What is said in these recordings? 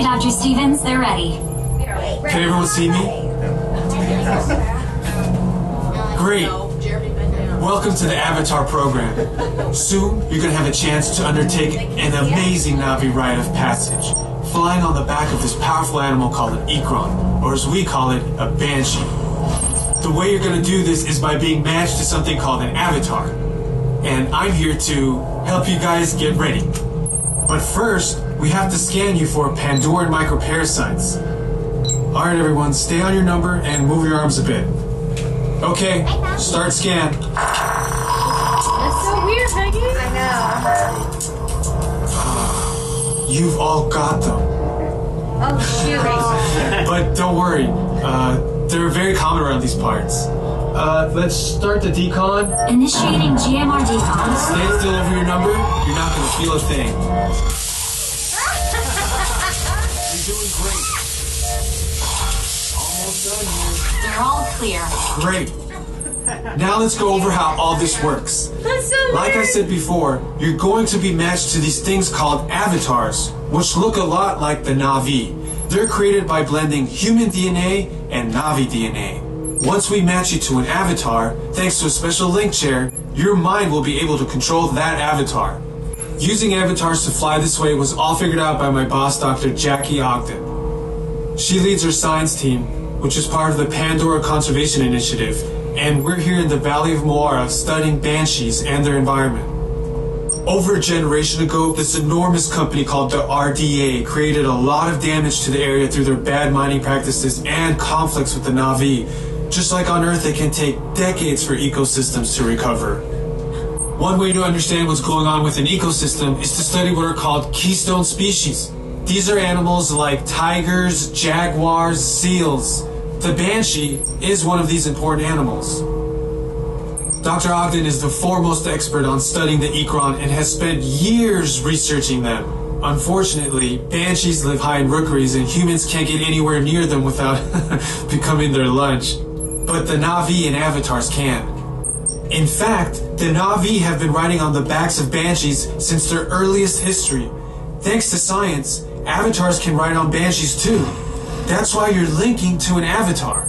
Okay, Dr. Stevens, they're ready. Can everyone see me? Great. Welcome to the Avatar program. Soon, you're going to have a chance to undertake an amazing Na'vi rite of passage, flying on the back of this powerful animal called an Ikron, or as we call it, a Banshee. The way you're going to do this is by being matched to something called an Avatar. And I'm here to help you guys get ready. But first, we have to scan you for Pandoran microparasites. Alright everyone, stay on your number and move your arms a bit. Okay, start scan. That's so weird, Maggie. I know. You've all got them. Oh, shoot. But don't worry, they're very common around these parts. Let's start the decon. Initiating GMR decon. Stand still over your number. You're not going to feel a thing. You're doing great. Almost done here. They're all clear. Great. Now let's go over how all this works. That's so weird. Like I said before, you're going to be matched to these things called avatars, which look a lot like the Na'vi. They're created by blending human DNA and Na'vi DNA. Once we match you to an avatar, thanks to a special link chair, your mind will be able to control that avatar. Using avatars to fly this way was all figured out by my boss, Dr. Jackie Ogden. She leads our science team, which is part of the Pandora Conservation Initiative, and we're here in the Valley of Moara studying banshees and their environment. Over a generation ago, this enormous company called the RDA created a lot of damage to the area through their bad mining practices and conflicts with the Na'vi. Just like on Earth, it can take decades for ecosystems to recover. One way to understand what's going on with an ecosystem is to study what are called keystone species. These are animals like tigers, jaguars, seals. The banshee is one of these important animals. Dr. Ogden is the foremost expert on studying the Ikron and has spent years researching them. Unfortunately, banshees live high in rookeries and humans can't get anywhere near them without becoming their lunch. But the Na'vi and avatars can. In fact, the Na'vi have been riding on the backs of banshees since their earliest history. Thanks to science, avatars can ride on banshees too. That's why you're linking to an avatar.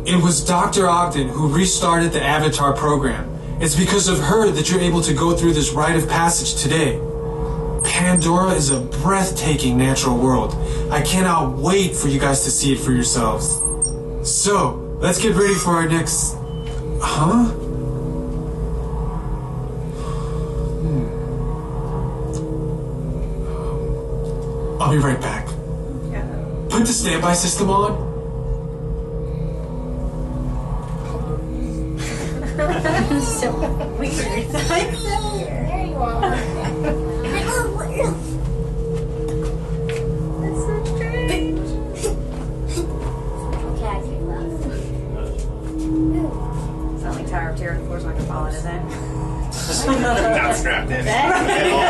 It was Dr. Ogden who restarted the Avatar program. It's because of her that you're able to go through this rite of passage today. Pandora is a breathtaking natural world. I cannot wait for you guys to see it for yourselves. So, let's get ready for our next... Huh? I'll be right back. Put the standby system on. So weird. There you are. That's so strange. Okay, I can laugh. It's not like Tower of Terror, the floor's not gonna fall in, is it? Not strapped in at all.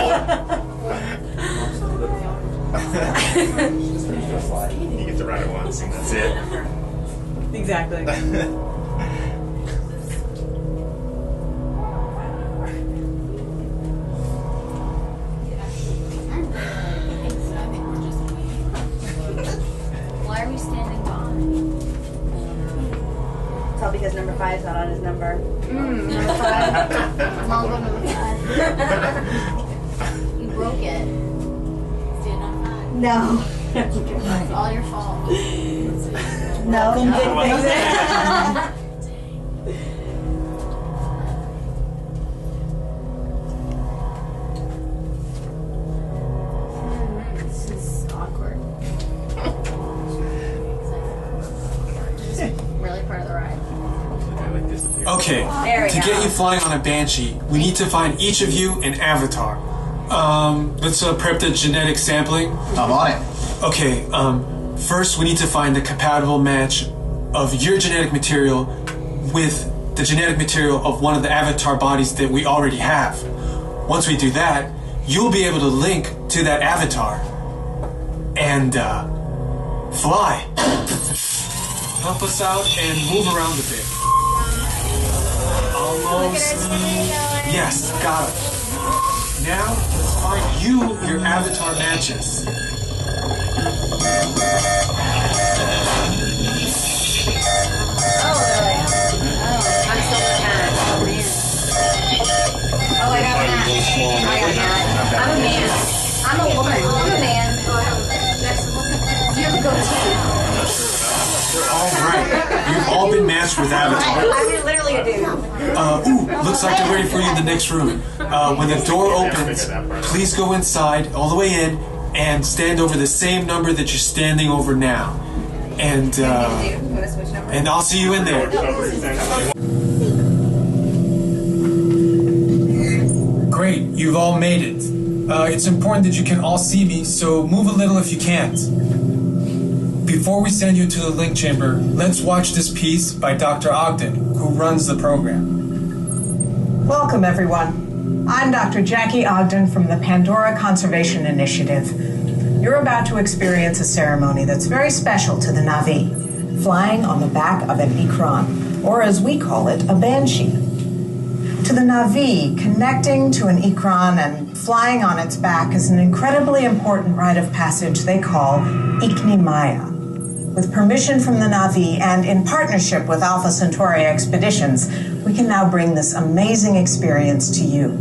You get to ride it once and that's it. Exactly. Why are we standing behind? It's all because number 5's not on his number. Number 5. Mom, number 5. You broke it. Stand on 5. No. It's all your fault. No. This is awkward. Just really part of the ride. Okay, There we to go. get you flying on a banshee, we need to find each of you an avatar. Let's prep the genetic sampling. I'm on it. Okay, first we need to find the compatible match of your genetic material with the genetic material of one of the avatar bodies that we already have. Once we do that, you'll be able to link to that avatar and fly. Help us out and move around a bit. Almost. Yes, got it. Now, let's find you your avatar matches. I'm still a man. Oh, I got a man. I got a man. I'm a man. I'm a woman. I'm a man. You have a goatee. All right. You've all been matched with Avatar. I'm literally a dude. Looks like they're ready for you in the next room. When the door opens, please go inside, all the way in, and stand over the same number that you're standing over now. And I'll see you in there. Great, you've all made it. It's important that you can all see me, so move a little if you can't. Before we send you to the link chamber, let's watch this piece by Dr. Ogden, who runs the program. Welcome, everyone. I'm Dr. Jackie Ogden from the Pandora Conservation Initiative. You're about to experience a ceremony that's very special to the Na'vi, flying on the back of an Ikran, or as we call it, a banshee. To the Na'vi, connecting to an Ikran and flying on its back is an incredibly important rite of passage they call Iknimaya. With permission from the Na'vi and in partnership with Alpha Centauri Expeditions, we can now bring this amazing experience to you.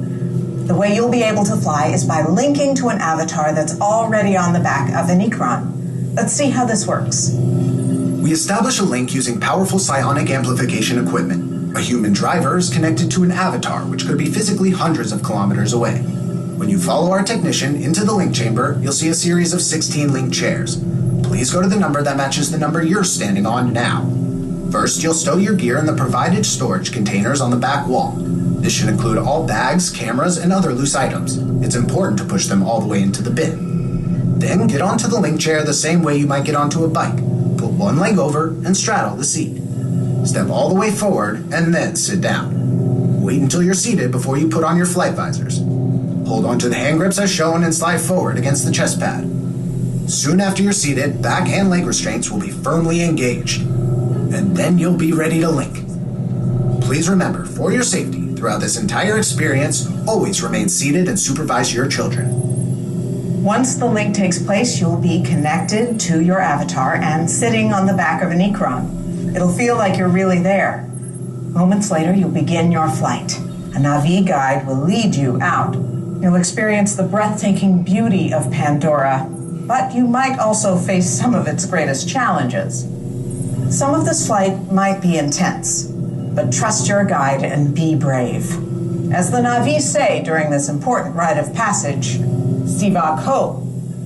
The way you'll be able to fly is by linking to an avatar that's already on the back of an Ikran. Let's see how this works. We establish a link using powerful psionic amplification equipment. A human driver is connected to an avatar, which could be physically hundreds of kilometers away. When you follow our technician into the link chamber, you'll see a series of 16 link chairs. Please go to the number that matches the number you're standing on now. First, you'll stow your gear in the provided storage containers on the back wall. This should include all bags, cameras, and other loose items. It's important to push them all the way into the bin. Then get onto the link chair the same way you might get onto a bike. Put one leg over and straddle the seat. Step all the way forward and then sit down. Wait until you're seated before you put on your flight visors. Hold onto the hand grips as shown and slide forward against the chest pad. Soon after you're seated, back and leg restraints will be firmly engaged. And then you'll be ready to link. Please remember, for your safety, throughout this entire experience, always remain seated and supervise your children. Once the link takes place, you'll be connected to your avatar and sitting on the back of an Ikran. It'll feel like you're really there. Moments later, you'll begin your flight. A Na'vi guide will lead you out. You'll experience the breathtaking beauty of Pandora, but you might also face some of its greatest challenges. Some of this flight might be intense, but trust your guide and be brave. As the Na'vi say during this important rite of passage, Sivak Ho,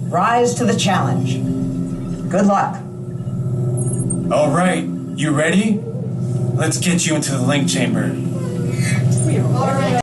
rise to the challenge. Good luck. All right, you ready? Let's get you into the link chamber. All right.